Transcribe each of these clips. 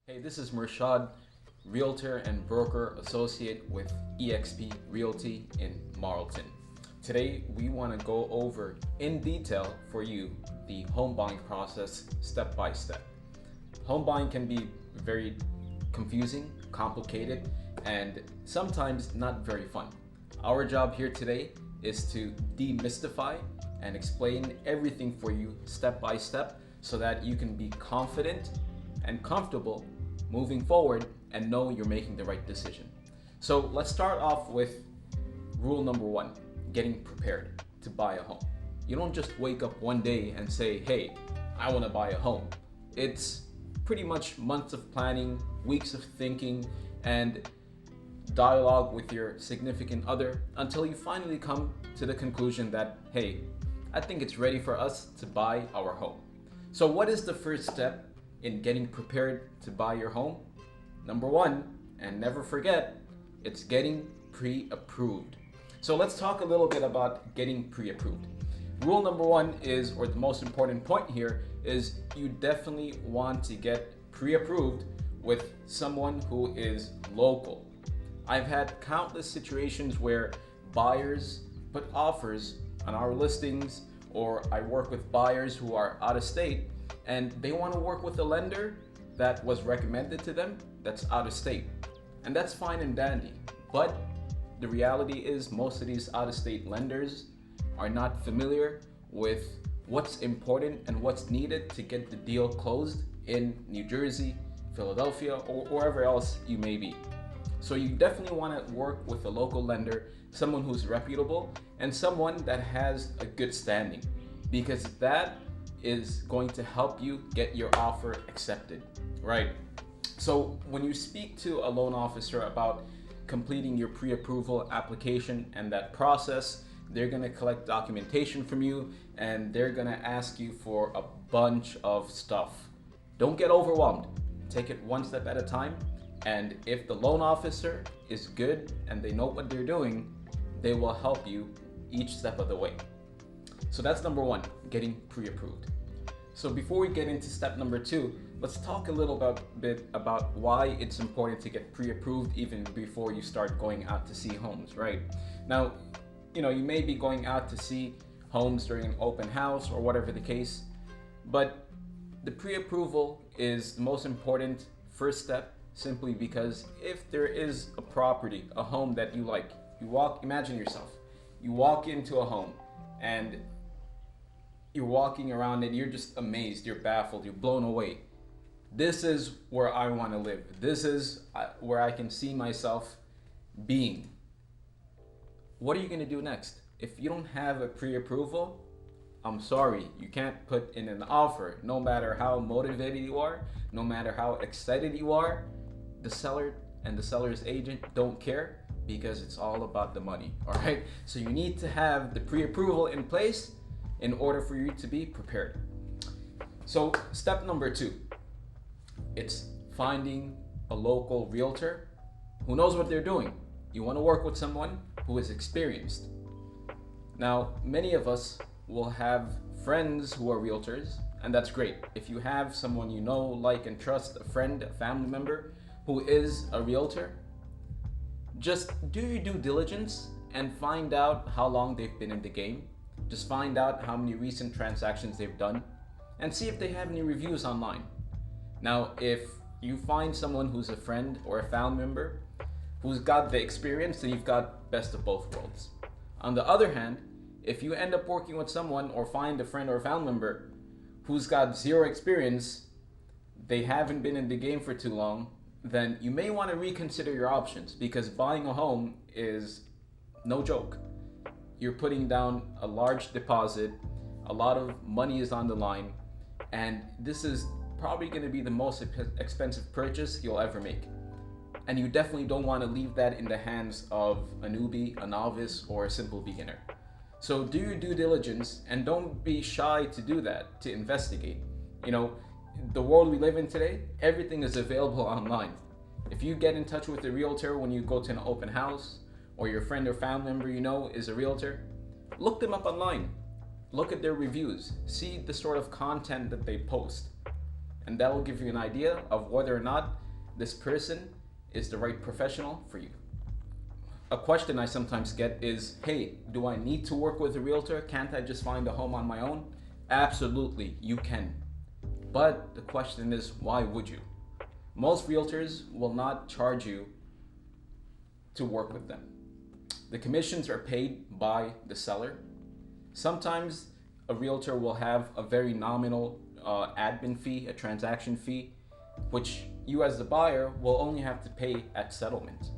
Hey, this is Murshad, Realtor and Broker Associate with eXp Realty in Marlton. Today, we want to go over in detail for you the home buying process step by step. Home buying can be very confusing, complicated, and sometimes not very fun. Our job here today is to demystify and explain everything for you step by step so that you can be confident and comfortable moving forward and know you're making the right decision. So let's start off with rule number one, getting prepared to buy a home. You don't just wake up one day and say, hey, I want to buy a home. It's pretty much months of planning, weeks of thinking, and dialogue with your significant other until you finally come to the conclusion that, hey, I think it's ready for us to buy our home. So what is the first step in getting prepared to buy your home? Number one, and never forget, it's getting pre-approved. So let's talk a little bit about getting pre-approved. Rule number one is, or the most important point here, is you definitely want to get pre-approved with someone who is local. I've had countless situations where buyers put offers on our listings, or I work with buyers who are out of state and they want to work with a lender that was recommended to them that's out of state. And that's fine and dandy. But the reality is most of these out of state lenders are not familiar with what's important and what's needed to get the deal closed in New Jersey, Philadelphia, or wherever else you may be. So you definitely want to work with a local lender, someone who's reputable and someone that has a good standing, because that is going to help you get your offer accepted, right? So when you speak to a loan officer about completing your pre-approval application and that process, they're going to collect documentation from you and they're going to ask you for a bunch of stuff. Don't get overwhelmed. Take it one step at a time. And if the loan officer is good and they know what they're doing, they will help you each step of the way. So that's number one, getting pre-approved. So before we get into step number two, let's talk a little bit about why it's important to get pre-approved even before you start going out to see homes, right? Now, you may be going out to see homes during an open house or whatever the case, but the pre-approval is the most important first step, simply because if there is a property, a home that you like, imagine yourself, you walk into a home and you're walking around and you're just amazed, you're baffled, you're blown away. This is where I want to live. This is where I can see myself being. What are you going to do next? If you don't have a pre-approval, I'm sorry, you can't put in an offer. No matter how motivated you are, no matter how excited you are, the seller and the seller's agent don't care, because it's all about the money, all right? So you need to have the pre-approval in place in order for you to be prepared. So step number two, it's finding a local realtor who knows what they're doing. You want to work with someone who is experienced. Now, many of us will have friends who are realtors, and that's great. If you have someone you know, like, and trust, a friend, a family member who is a realtor, just do your due diligence and find out how long they've been in the game. Just find out how many recent transactions they've done and see if they have any reviews online. Now, if you find someone who's a friend or a family member who's got the experience, then you've got best of both worlds. On the other hand, if you end up working with someone or find a friend or a family member who's got zero experience, they haven't been in the game for too long, then you may want to reconsider your options, because buying a home is no joke. You're putting down a large deposit, a lot of money is on the line, and this is probably going to be the most expensive purchase you'll ever make. And you definitely don't want to leave that in the hands of a newbie, a novice, or a simple beginner. So do your due diligence and don't be shy to do that, to investigate. The world we live in today, everything is available online. If you get in touch with a realtor when you go to an open house, or your friend or family member is a realtor, look them up online. Look at their reviews. See the sort of content that they post. And that will give you an idea of whether or not this person is the right professional for you. A question I sometimes get is, hey, do I need to work with a realtor? Can't I just find a home on my own? Absolutely, you can. But the question is, why would you? Most realtors will not charge you to work with them. The commissions are paid by the seller. Sometimes a realtor will have a very nominal admin fee, a transaction fee, which you as the buyer will only have to pay at settlement.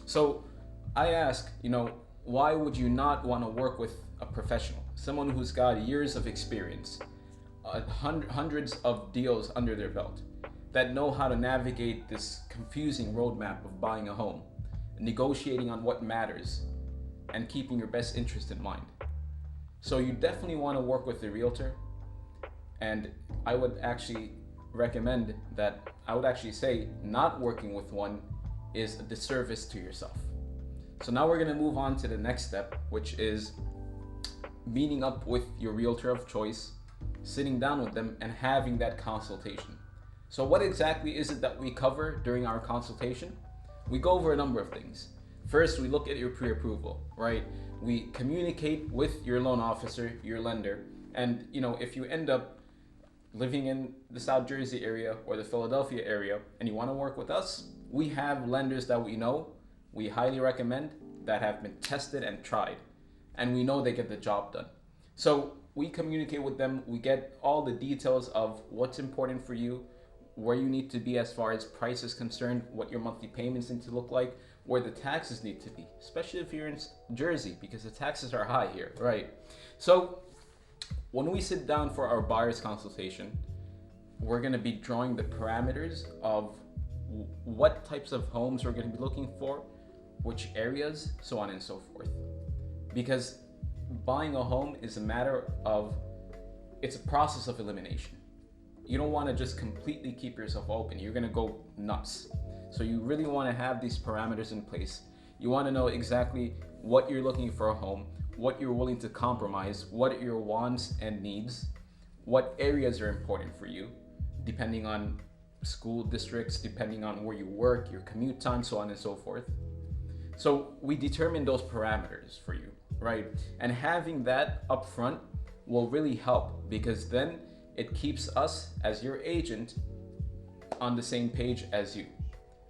So I ask, why would you not want to work with a professional, someone who's got years of experience, hundreds of deals under their belt, that know how to navigate this confusing roadmap of buying a home, negotiating on what matters, and keeping your best interest in mind? So you definitely want to work with a realtor, and I would actually recommend that, I would actually say not working with one is a disservice to yourself. So now we're going to move on to the next step, which is meeting up with your realtor of choice, sitting down with them, and having that consultation. So what exactly is it that we cover during our consultation? We go over a number of things. First, we look at your pre-approval, right? We communicate with your loan officer, your lender, and if you end up living in the South Jersey area or the Philadelphia area and you want to work with us, we have lenders that we know, we highly recommend, that have been tested and tried, and we know they get the job done. So we communicate with them, we get all the details of what's important for you, where you need to be as far as price is concerned, what your monthly payments need to look like, where the taxes need to be, especially if you're in Jersey, because the taxes are high here, right? So when we sit down for our buyer's consultation, we're going to be drawing the parameters of what types of homes we're going to be looking for, which areas, so on and so forth. Because buying a home is a matter of, it's a process of elimination. You don't want to just completely keep yourself open. You're going to go nuts. So you really want to have these parameters in place. You want to know exactly what you're looking for a home, what you're willing to compromise, what are your wants and needs, what areas are important for you, depending on school districts, depending on where you work, your commute time, so on and so forth. So we determine those parameters for you, right? And having that up front will really help, because then it keeps us as your agent on the same page as you.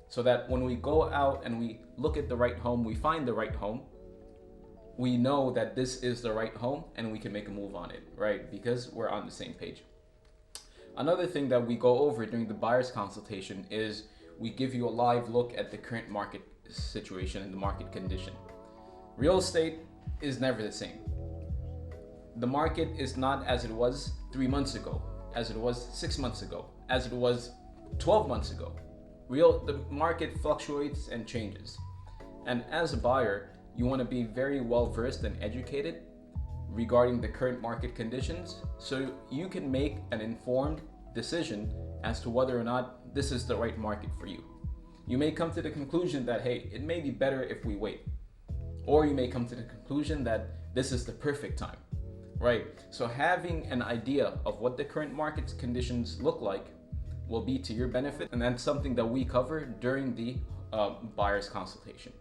So that when we go out and we look at the right home, we find the right home, we know that this is the right home and we can make a move on it, right? Because we're on the same page. Another thing that we go over during the buyer's consultation is we give you a live look at the current market situation and the market condition. Real estate is never the same. The market is not as it was 3 months ago, as it was 6 months ago, as it was 12 months ago. The market fluctuates and changes. And as a buyer, you want to be very well versed and educated regarding the current market conditions, so you can make an informed decision as to whether or not this is the right market for you. You may come to the conclusion that, hey, it may be better if we wait. Or you may come to the conclusion that this is the perfect time, right? So having an idea of what the current market conditions look like will be to your benefit, and that's something that we cover during the buyer's consultation.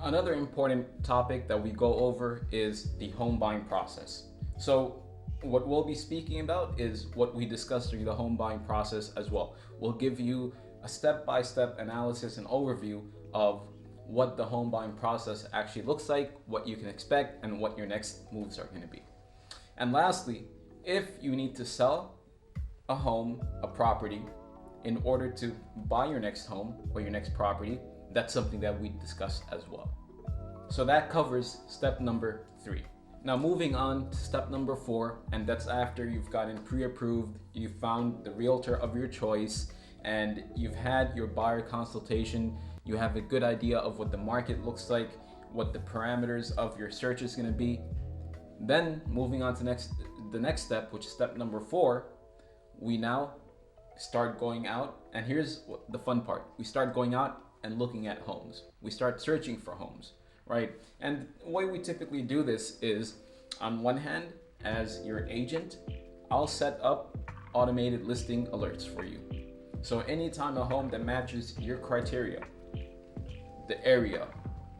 Another important topic that we go over is the home buying process. So what we'll be speaking about is what we discussed during the home buying process as well. We'll give you a step-by-step analysis and overview of what the home buying process actually looks like, what you can expect, and what your next moves are going to be. And lastly, if you need to sell a home, a property, in order to buy your next home or your next property, that's something that we discussed as well. So that covers step number 3. Now moving on to step number 4, and that's after you've gotten pre-approved, you've found the realtor of your choice, and you've had your buyer consultation, you have a good idea of what the market looks like, what the parameters of your search is going to be. Then moving on to the next step, which is step number 4, we now start going out, and here's the fun part. We start going out and looking at homes. We start searching for homes, right? And the way we typically do this is, on one hand, as your agent, I'll set up automated listing alerts for you. So anytime a home that matches your criteria, the area,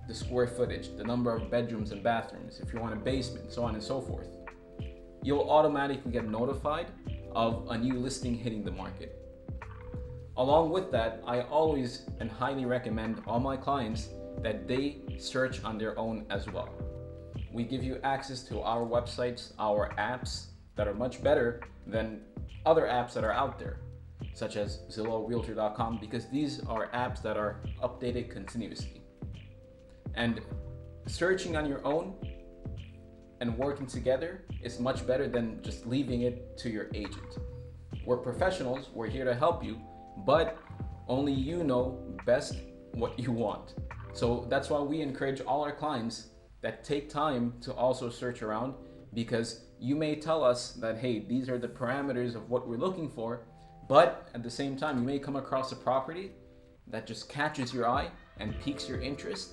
the square footage, the number of bedrooms and bathrooms, if you want a basement, so on and so forth, you'll automatically get notified of a new listing hitting the market. Along with that, I always and highly recommend all my clients that they search on their own as well. We give you access to our websites, our apps that are much better than other apps that are out there, such as Zillow, Realtor.com, because these are apps that are updated continuously. And searching on your own and working together is much better than just leaving it to your agent. We're professionals, we're here to help you, but only you know best what you want. So that's why we encourage all our clients that take time to also search around, because you may tell us that, hey, these are the parameters of what we're looking for, but at the same time, you may come across a property that just catches your eye and piques your interest,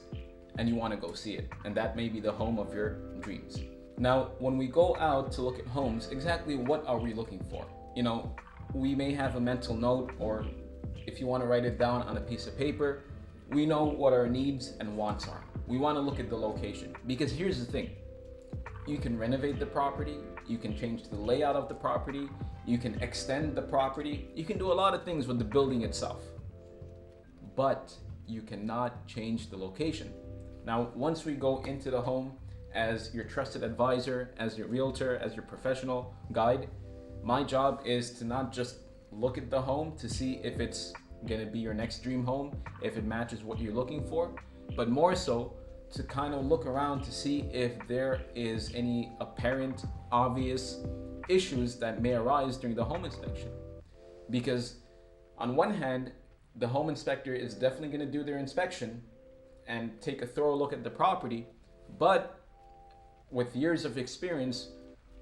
and you want to go see it. And that may be the home of your dreams. Now, when we go out to look at homes, exactly what are we looking for? You know, we may have a mental note, or if you want to write it down on a piece of paper, we know what our needs and wants are. We want to look at the location, because here's the thing. You can renovate the property, you can change the layout of the property, you can extend the property, you can do a lot of things with the building itself, but you cannot change the location. Now, once we go into the home as your trusted advisor, as your realtor, as your professional guide, my job is to not just look at the home to see if it's gonna be your next dream home, if it matches what you're looking for, but more so to kind of look around to see if there is any apparent, obvious issues that may arise during the home inspection. Because on one hand, the home inspector is definitely going to do their inspection and take a thorough look at the property, but with years of experience,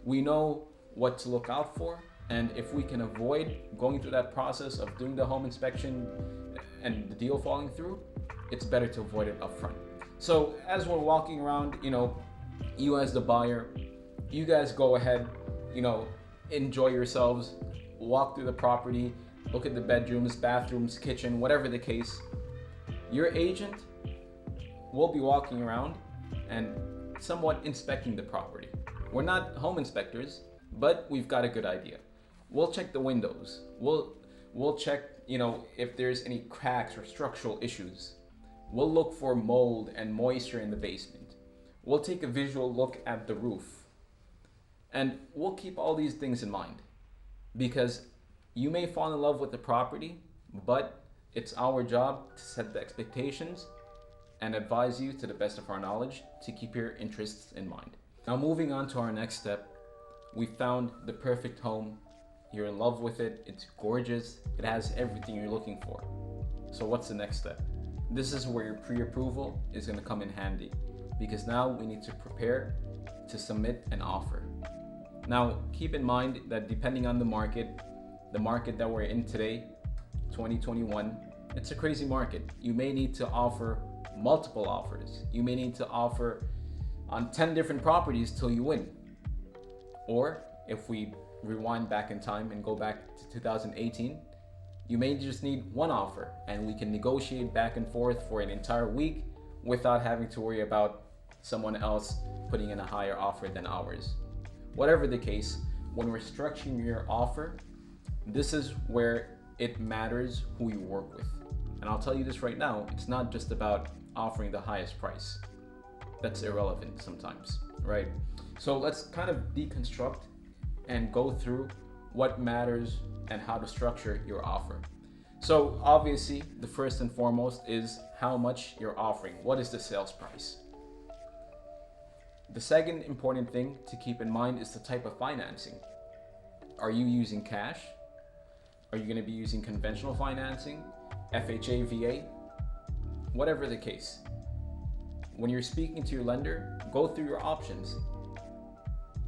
we know what to look out for, and if we can avoid going through that process of doing the home inspection and the deal falling through, it's better to avoid it up front. So as we're walking around, you as the buyer, you guys go ahead, enjoy yourselves, walk through the property, look at the bedrooms, bathrooms, kitchen, whatever the case. Your agent will be walking around and somewhat inspecting the property. We're not home inspectors, but we've got a good idea. We'll check the windows. We'll check, if there's any cracks or structural issues. We'll look for mold and moisture in the basement. We'll take a visual look at the roof. And we'll keep all these things in mind, because you may fall in love with the property, but it's our job to set the expectations and advise you to the best of our knowledge to keep your interests in mind. Now, moving on to our next step, we found the perfect home. You're in love with it. It's gorgeous. It has everything you're looking for. So what's the next step? This is where your pre-approval is going to come in handy, because now we need to prepare to submit an offer. Now, keep in mind that depending on the market that we're in today, 2021, it's a crazy market. You may need to offer multiple offers. You may need to offer on 10 different properties till you win. Or if we rewind back in time and go back to 2018, you may just need one offer, and we can negotiate back and forth for an entire week without having to worry about someone else putting in a higher offer than ours. Whatever the case, when we're structuring your offer, this is where it matters who you work with. And I'll tell you this right now, it's not just about offering the highest price. That's irrelevant sometimes, right? So let's kind of deconstruct and go through what matters and how to structure your offer. So obviously, the first and foremost is how much you're offering. What is the sales price? The second important thing to keep in mind is the type of financing. Are you using cash? Are you going to be using conventional financing, FHA, VA? Whatever the case. When you're speaking to your lender, go through your options.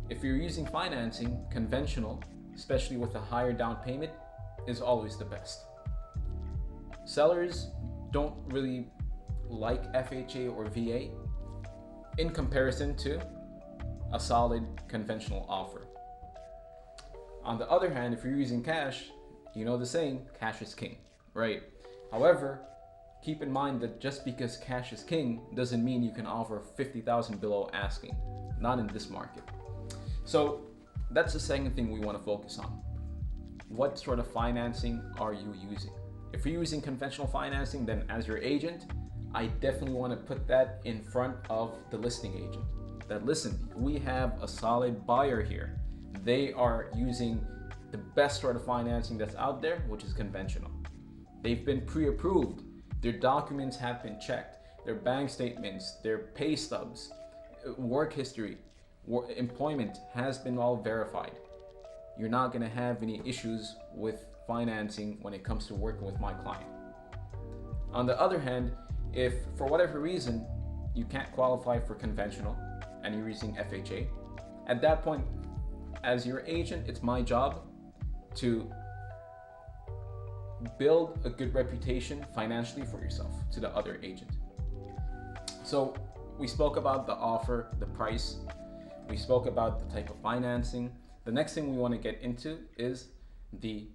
If you're using financing, conventional, especially with a higher down payment, is always the best. Sellers don't really like FHA or VA in comparison to a solid conventional offer. On the other hand, if you're using cash, you know the saying, cash is king, right? However, keep in mind that just because cash is king doesn't mean you can offer 50,000 below asking. Not in this market. So that's the second thing we want to focus on. What sort of financing are you using? If you're using conventional financing, then as your agent, I definitely want to put that in front of the listing agent. That listen, we have a solid buyer here. They are using the best sort of financing that's out there, which is conventional. They've been pre-approved. Their documents have been checked. Their bank statements, their pay stubs, work history, employment has been all verified. You're not going to have any issues with financing when it comes to working with my client. On the other hand, if for whatever reason you can't qualify for conventional and you're using FHA, at that point, as your agent, it's my job to build a good reputation financially for yourself to the other agent. So we spoke about the offer, the price. We spoke about the type of financing. The next thing we want to get into is the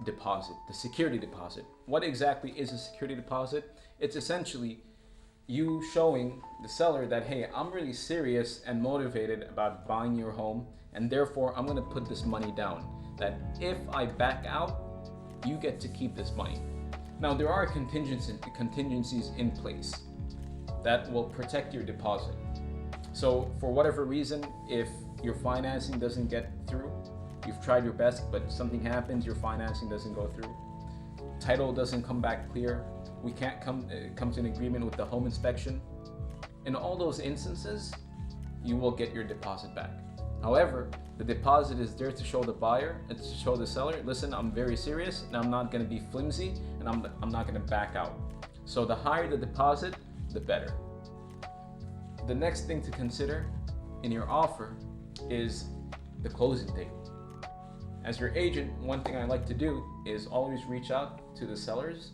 deposit, the security deposit. What exactly is a security deposit? It's essentially you showing the seller that, hey, I'm really serious and motivated about buying your home, and therefore I'm going to put this money down. That if I back out, you get to keep this money. Now, there are contingencies in place that will protect your deposit. So for whatever reason, if your financing doesn't get through, you've tried your best, but something happens, your financing doesn't go through, title doesn't come back clear, we can't come to an agreement with the home inspection. In all those instances, you will get your deposit back. However, the deposit is there to show the buyer and to show the seller, listen, I'm very serious and I'm not going to be flimsy and I'm not going to back out. So the higher the deposit, the better. The next thing to consider in your offer is the closing date. As your agent, one thing I like to do is always reach out to the sellers,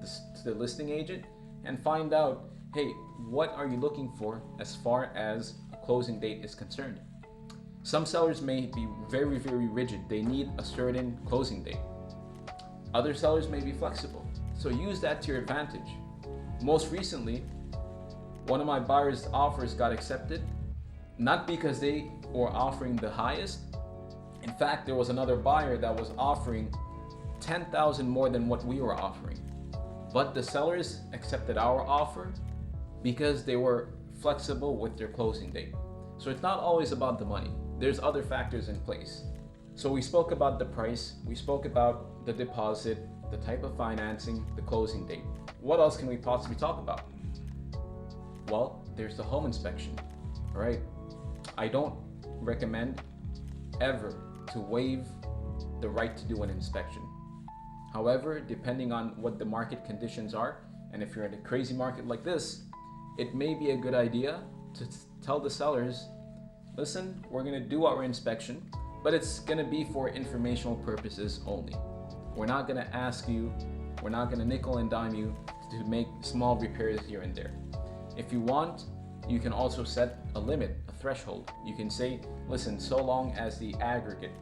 to the listing agent, and find out, hey, what are you looking for as far as a closing date is concerned? Some sellers may be very, very rigid. They need a certain closing date. Other sellers may be flexible. So use that to your advantage. Most recently, one of my buyers' offers got accepted, not because they were offering the highest. In fact, there was another buyer that was offering 10,000 more than what we were offering. But the sellers accepted our offer because they were flexible with their closing date. So it's not always about the money. There's other factors in place. So we spoke about the price, we spoke about the deposit, the type of financing, the closing date. What else can we possibly talk about? Well, there's the home inspection, all right? I don't recommend ever to waive the right to do an inspection. However, depending on what the market conditions are, and if you're in a crazy market like this, it may be a good idea to tell the sellers, listen, we're gonna do our inspection, but it's gonna be for informational purposes only. We're not gonna ask you, we're not gonna nickel and dime you to make small repairs here and there. If you want, you can also set a limit, a threshold. You can say, listen, so long as the aggregate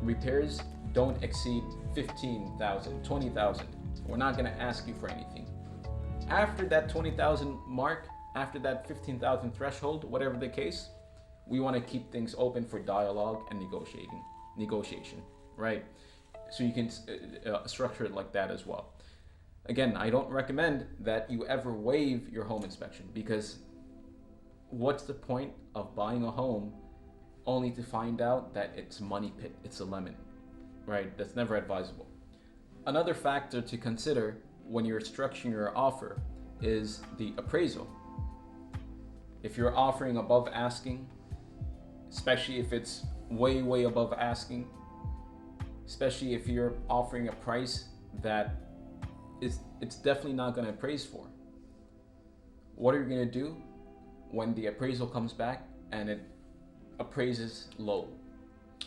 repairs don't exceed 15,000, 20,000, we're not gonna ask you for anything. After that 20,000 mark, after that 15,000 threshold, whatever the case, we want to keep things open for dialogue and negotiation, right? So you can structure it like that as well. Again, I don't recommend that you ever waive your home inspection, because what's the point of buying a home only to find out that it's a money pit, it's a lemon, right? That's never advisable. Another factor to consider when you're structuring your offer is the appraisal. If you're offering above asking, especially if it's way, way above asking, especially if you're offering a price that it's definitely not going to appraise for. What are you going to do when the appraisal comes back and it appraises low?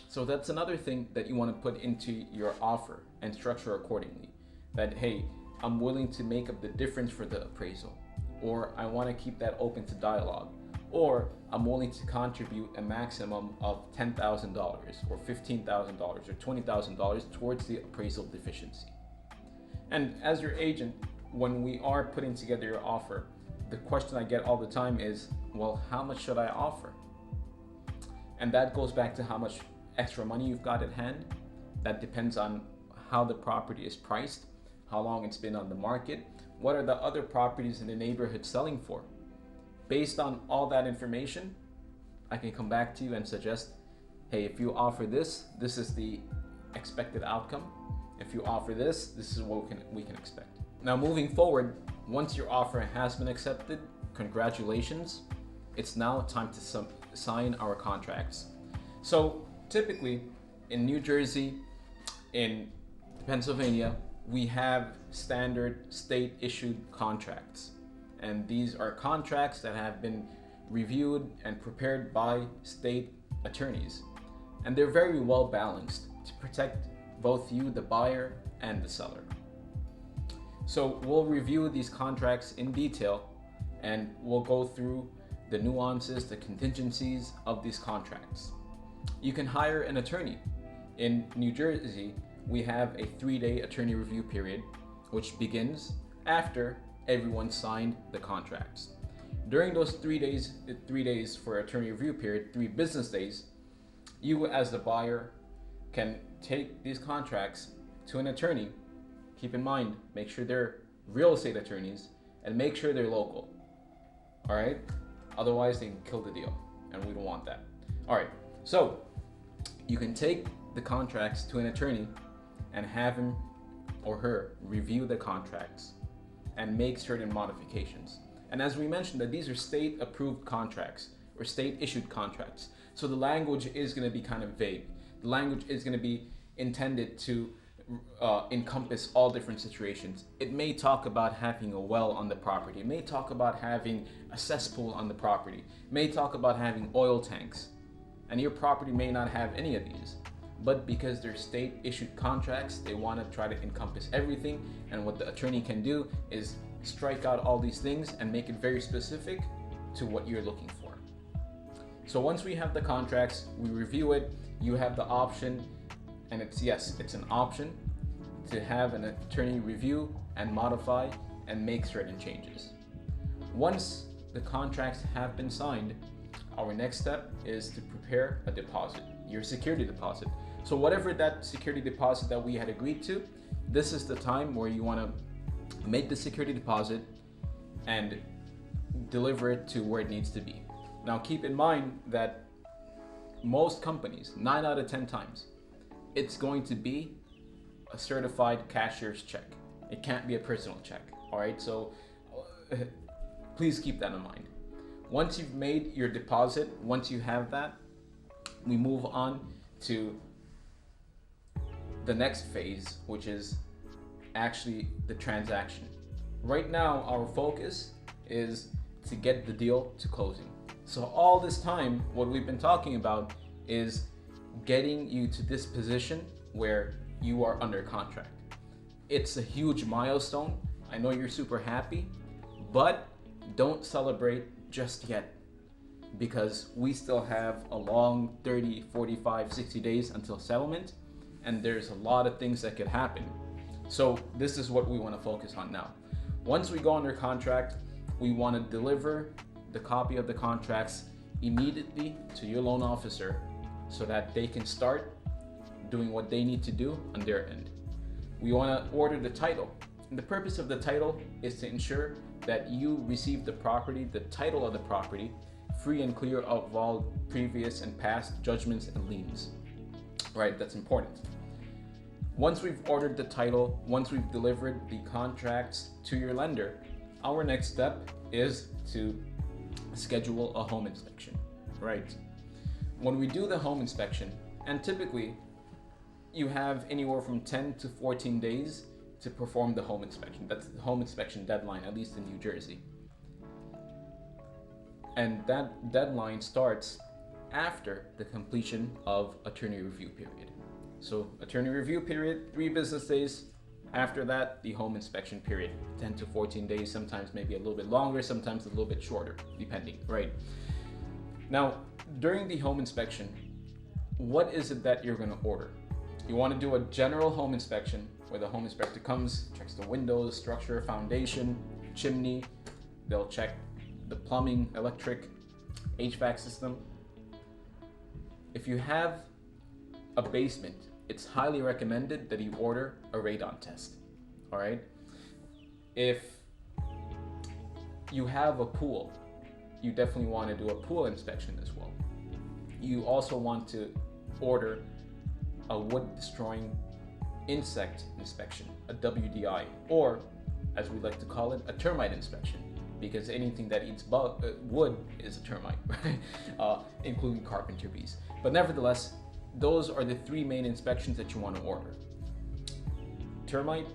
So that's another thing that you want to put into your offer and structure accordingly. That, hey, I'm willing to make up the difference for the appraisal, or I want to keep that open to dialogue, or I'm willing to contribute a maximum of $10,000 or $15,000 or $20,000 towards the appraisal deficiency. And as your agent, when we are putting together your offer, the question I get all the time is, well, how much should I offer? And that goes back to how much extra money you've got at hand. That depends on how the property is priced, how long it's been on the market, what are the other properties in the neighborhood selling for. Based on all that information, I can come back to you and suggest, hey, if you offer this, this is the expected outcome. If you offer this, this is what we can expect. Now moving forward, once your offer has been accepted, congratulations. It's now time to sign our contracts. So typically in New Jersey, in Pennsylvania, we have standard state issued contracts. And these are contracts that have been reviewed and prepared by state attorneys. And they're very well balanced to protect both you, the buyer, and the seller. So we'll review these contracts in detail and we'll go through the nuances, the contingencies of these contracts. You can hire an attorney. In New Jersey, we have a 3-day attorney review period, which begins after everyone signed the contracts. During those 3 days for attorney review period, 3 business days, you as the buyer can take these contracts to an attorney. Keep in mind, make sure they're real estate attorneys and make sure they're local. All right? Otherwise, they can kill the deal, and we don't want that. All right, so you can take the contracts to an attorney and have him or her review the contracts and make certain modifications. And as we mentioned, that these are state approved contracts or state issued contracts. So the language is going to be kind of vague. The language is going to be intended to encompass all different situations. It may talk about having a well on the property. It may talk about having a cesspool on the property. It may talk about having oil tanks. And your property may not have any of these. But because they're state issued contracts, they want to try to encompass everything. And what the attorney can do is strike out all these things and make it very specific to what you're looking for. So once we have the contracts, we review it, you have the option, and it's an option to have an attorney review and modify and make certain changes. Once the contracts have been signed, our next step is to prepare a deposit, your security deposit. So whatever that security deposit that we had agreed to, this is the time where you want to make the security deposit and deliver it to where it needs to be. Now keep in mind that most companies, 9 out of 10 times, it's going to be a certified cashier's check. It can't be a personal check. All right, so please keep that in mind. Once you've made your deposit, once you have that, we move on to the next phase, which is actually the transaction. Right now, our focus is to get the deal to closing. So all this time, what we've been talking about is getting you to this position where you are under contract. It's a huge milestone. I know you're super happy, but don't celebrate just yet, because we still have a long 30, 45, 60 days until settlement, and there's a lot of things that could happen. So this is what we want to focus on now. Once we go under contract, we want to deliver the copy of the contracts immediately to your loan officer so that they can start doing what they need to do on their end. We want to order the title. And the purpose of the title is to ensure that you receive the property, the title of the property, free and clear of all previous and past judgments and liens. Right, that's important. Once we've ordered the title, once we've delivered the contracts to your lender, our next step is to schedule a home inspection, right? When we do the home inspection, and typically you have anywhere from 10 to 14 days to perform the home inspection. That's the home inspection deadline, at least in New Jersey. And that deadline starts after the completion of attorney review period. So attorney review period, 3 business days. After that, the home inspection period, 10 to 14 days, sometimes maybe a little bit longer, sometimes a little bit shorter, depending, right? Now, during the home inspection, what is it that you're going to order? You want to do a general home inspection where the home inspector comes, checks the windows, structure, foundation, chimney. They'll check the plumbing, electric, HVAC system. If you have a basement, it's highly recommended that you order a radon test. All right. If you have a pool, you definitely want to do a pool inspection as well. You also want to order a wood destroying insect inspection, a WDI, or as we like to call it, a termite inspection, because anything that eats wood is a termite, right? Including carpenter bees. But nevertheless, those are the three main inspections that you want to order: termite,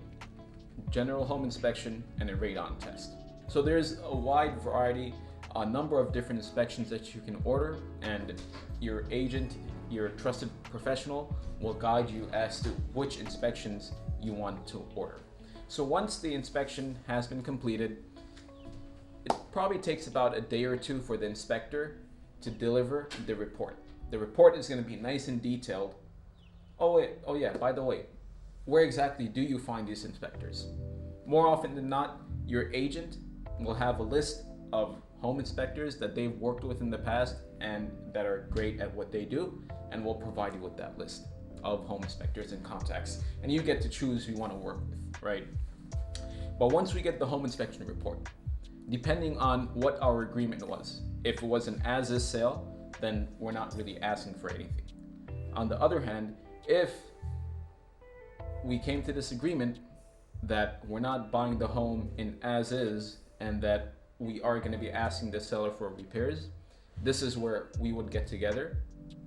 general home inspection, and a radon test. So there's a wide variety, a number of different inspections that you can order, and your agent, your trusted professional, will guide you as to which inspections you want to order. So once the inspection has been completed, it probably takes about a day or two for the inspector to deliver the report. The report is going to be nice and detailed. Oh yeah, by the way, where exactly do you find these inspectors? More often than not, your agent will have a list of home inspectors that they've worked with in the past and that are great at what they do, and will provide you with that list of home inspectors and contacts, and you get to choose who you want to work with, right? But once we get the home inspection report, depending on what our agreement was, if it was an as-is sale, then we're not really asking for anything. On the other hand, if we came to this agreement that we're not buying the home in as-is and that we are going to be asking the seller for repairs, this is where we would get together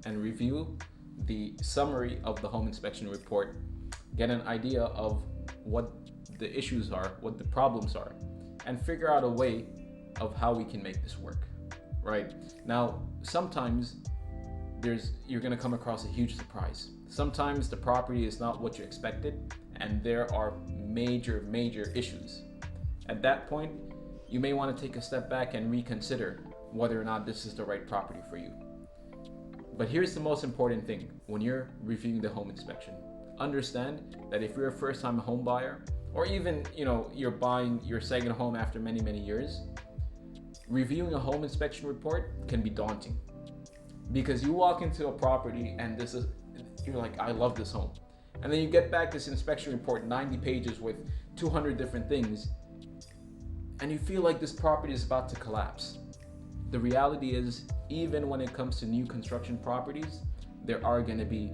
and review the summary of the home inspection report, get an idea of what the issues are, what the problems are, and figure out a way of how we can make this work, right? Now, sometimes you're going to come across a huge surprise. Sometimes the property is not what you expected, and there are major issues. At that point, you may want to take a step back and reconsider whether or not this is the right property for you. But here's the most important thing when you're reviewing the home inspection. Understand that if you're a first-time home buyer, or even you're buying your second home after many years, reviewing a home inspection report can be daunting, because you walk into a property and you're like, I love this home, and then you get back this inspection report, 90 pages with 200 different things, and you feel like this property is about to collapse. The reality is, even when it comes to new construction properties, there are going to be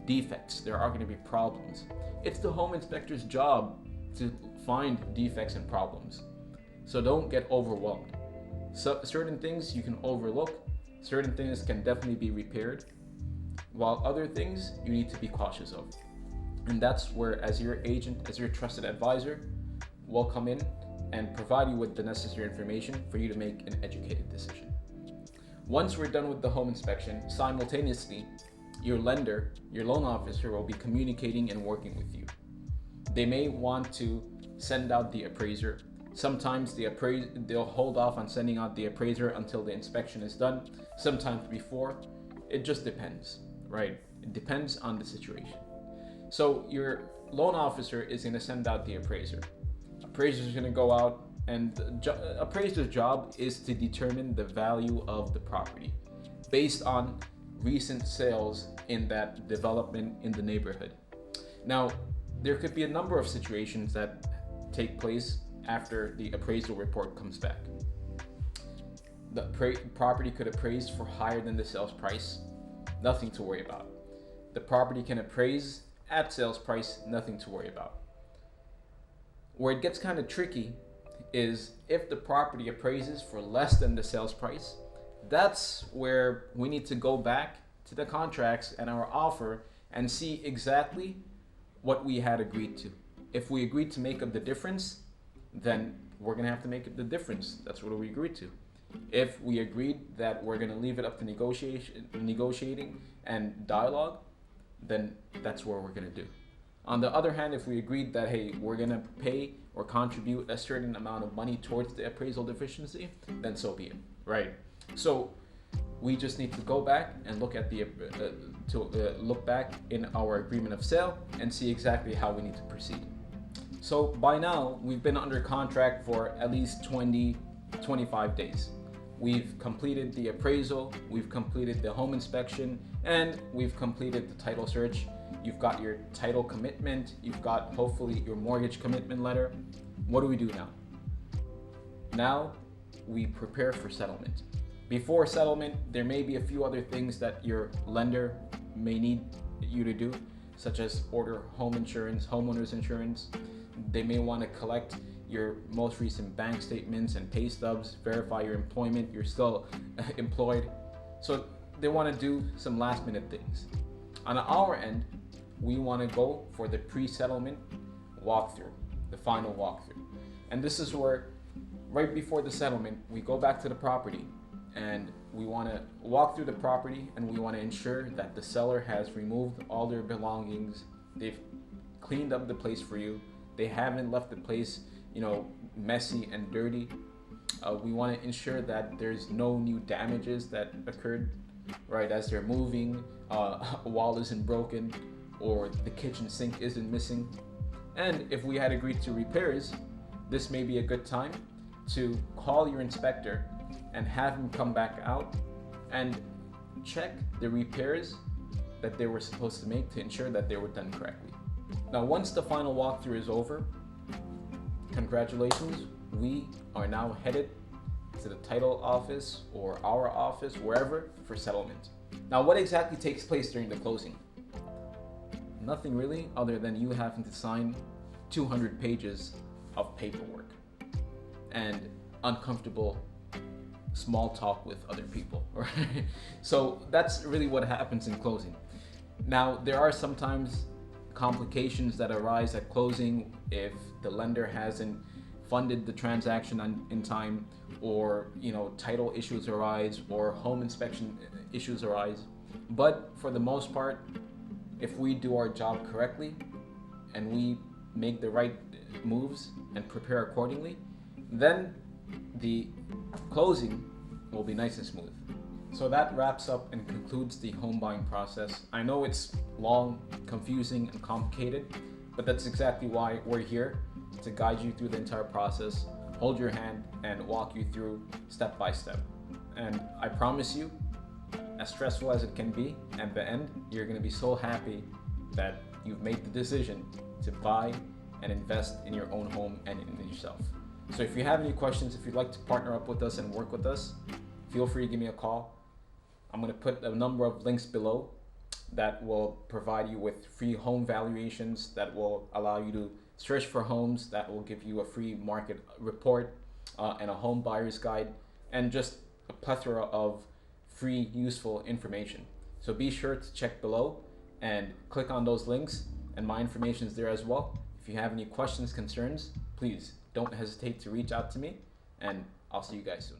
defects, there are going to be problems. It's the home inspector's job to find defects and problems. So don't get overwhelmed. So certain things you can overlook, certain things can definitely be repaired, while other things you need to be cautious of. And that's where, as your agent, as your trusted advisor, we'll come in and provide you with the necessary information for you to make an educated decision. Once we're done with the home inspection, simultaneously, your lender, your loan officer, will be communicating and working with you. They may want to send out the appraiser. Sometimes they'll hold off on sending out the appraiser until the inspection is done, sometimes before. It just depends, right? It depends on the situation. So your loan officer is going to send out the appraiser. Appraiser is going to go out, and appraiser's job is to determine the value of the property based on recent sales in that development in the neighborhood. Now, there could be a number of situations that take place after the appraisal report comes back. The property could appraise for higher than the sales price, nothing to worry about. The property can appraise at sales price, nothing to worry about. Where it gets kind of tricky is if the property appraises for less than the sales price. That's where we need to go back to the contracts and our offer and see exactly what we had agreed to. If we agreed to make up the difference, then we're going to have to make up the difference. That's what we agreed to. If we agreed that we're going to leave it up to negotiating and dialogue, then that's what we're going to do. On the other hand, if we agreed that, hey, we're going to pay or contribute a certain amount of money towards the appraisal deficiency, then so be it, right? So We just need to go back and look at the look back in our agreement of sale and see exactly how we need to proceed. So by now, we've been under contract for at least 25 days. We've completed the appraisal, we've completed the home inspection, and we've completed the title search. You've got your title commitment, you've got hopefully your mortgage commitment letter. What do we do now? Now we prepare for settlement. Before settlement, there may be a few other things that your lender may need you to do, such as order home insurance, homeowners insurance. They may want to collect your most recent bank statements and pay stubs, verify your employment, you're still employed. So they want to do some last minute things. On our end, we want to go for the pre-settlement walkthrough, the final walkthrough. And this is where, right before the settlement, we go back to the property and we want to walk through the property and we want to ensure that the seller has removed all their belongings. They've cleaned up the place for you. They haven't left the place, messy and dirty. We want to ensure that there's no new damages that occurred, right, as they're moving. A wall isn't broken or the kitchen sink isn't missing. And if we had agreed to repairs, this may be a good time to call your inspector and have him come back out and check the repairs that they were supposed to make to ensure that they were done correctly. Now, once the final walkthrough is over, congratulations, we are now headed to the title office or our office, wherever, for settlement. Now, what exactly takes place during the closing? Nothing really, other than you having to sign 200 pages of paperwork and uncomfortable small talk with other people, right? So that's really what happens in closing. Now, there are sometimes complications that arise at closing if the lender hasn't funded the transaction in time, or title issues arise, or home inspection issues arise. But for the most part, if we do our job correctly and we make the right moves and prepare accordingly, then the closing will be nice and smooth. So that wraps up and concludes the home buying process. I know it's long, confusing, and complicated, but that's exactly why we're here, to guide you through the entire process, hold your hand, and walk you through step by step. And I promise you, as stressful as it can be, at the end, you're going to be so happy that you've made the decision to buy and invest in your own home and in yourself. So if you have any questions, if you'd like to partner up with us and work with us, feel free to give me a call. I'm going to put a number of links below that will provide you with free home valuations, that will allow you to search for homes, that will give you a free market report and a home buyer's guide, and just a plethora of free, useful information. So be sure to check below and click on those links, and my information is there as well. If you have any questions, concerns, please don't hesitate to reach out to me, and I'll see you guys soon.